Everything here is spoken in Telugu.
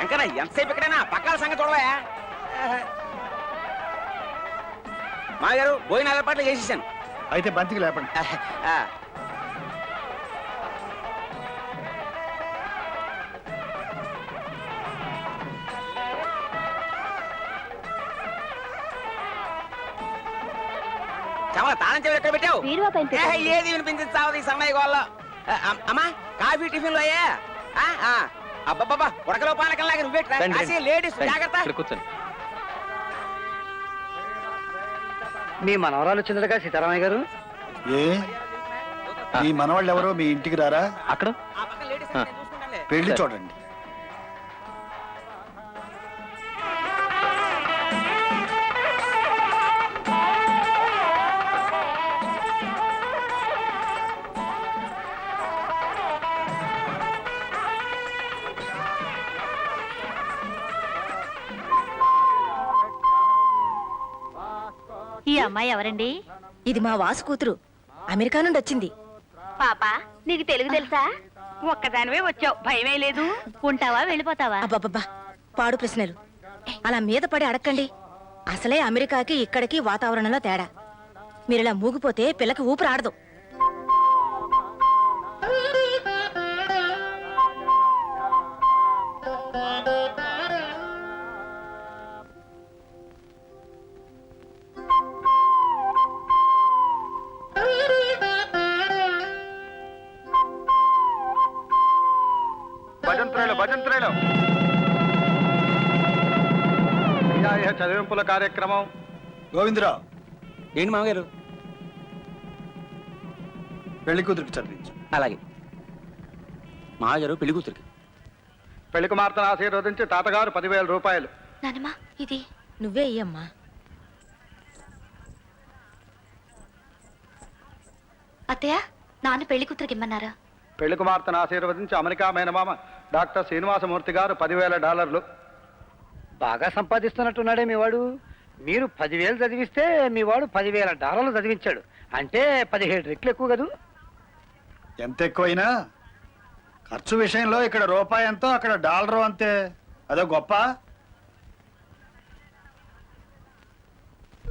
ఎంకరా ఎంతసేపు ఇక్కడైనా పక్కల సంగతి చూడవా. మా గారు భోజనం ఏర్పాట్లు చేసేసాను. అయితే బంతికి లేపండి. చమల తాళం చెవి ఎక్కడ పెట్టావు? ఏది వినిపించావు ఈ సన్నాయి గోళ్ళ. అమ్మా కాఫీ టిఫిన్లు అయ్యా? అబ్బబ్బబ్బా ఉడకలో పానకంలాగా నువ్వే లేడీస్ జాగ్రత్త. కూర్చోండి. మీ మనవరాలు వచ్చిందటగా సీతారామయ్య గారు? ఏ మీ మనవాళ్ళు ఎవరో మీ ఇంటికి రారా? అక్కడ పెళ్లి చూడండి. ఈ అమ్మాయి ఎవరండి? ఇది మా వాసు కూతురు, అమెరికా నుండి వచ్చింది. పాపా నీకు తెలుగు తెలుసా? ఒక్కదానివే వచ్చావు, భయమే లేదు. ఉంటావా వెళ్ళిపోతావా? అబ్బబ్బబ్బా పాడు ప్రశ్నలు అలా మీద పడి అడక్కండి. అసలే అమెరికాకి ఇక్కడికి వాతావరణంలో తేడా. మీరిలా మూగిపోతే పిల్లకి ఊపిరి ఆడదు. భజంత్రేలు చదివింపుల కార్యక్రమం. గోవిందరావు, ఏంటి మామగారు? పెళ్లి కూతురికి చదివించు. అలాగే మామగారు పెళ్లి కూతురికి. పెళ్లి కుమార్తెను ఆశీర్వదించి తాతగారు 10,000 రూపాయలు. నానమ్మా ఇది నువ్వే ఇయ్యమ్మా. అత్తయ్య నాన్న పెళ్లి కూతురికి ఇమ్మన్నారా? పెళ్లి కుమార్తెను ఆశీర్వదించి అమెరికా మేనమామ డాక్టర్ శ్రీనివాసమూర్తి గారు $10,000. బాగా సంపాదిస్తున్నట్టున్నాడే మీ వాడు. మీరు 10,000 చదివిస్తే మీ వాడు $10,000 చదివించాడు. అంటే 17 రెట్లు ఎక్కువ కదూ? ఎంత ఎక్కువైనా ఖర్చు విషయంలో ఇక్కడ రూపాయి ఎంతో అక్కడ డాలరు అంతే. అదో గొప్ప.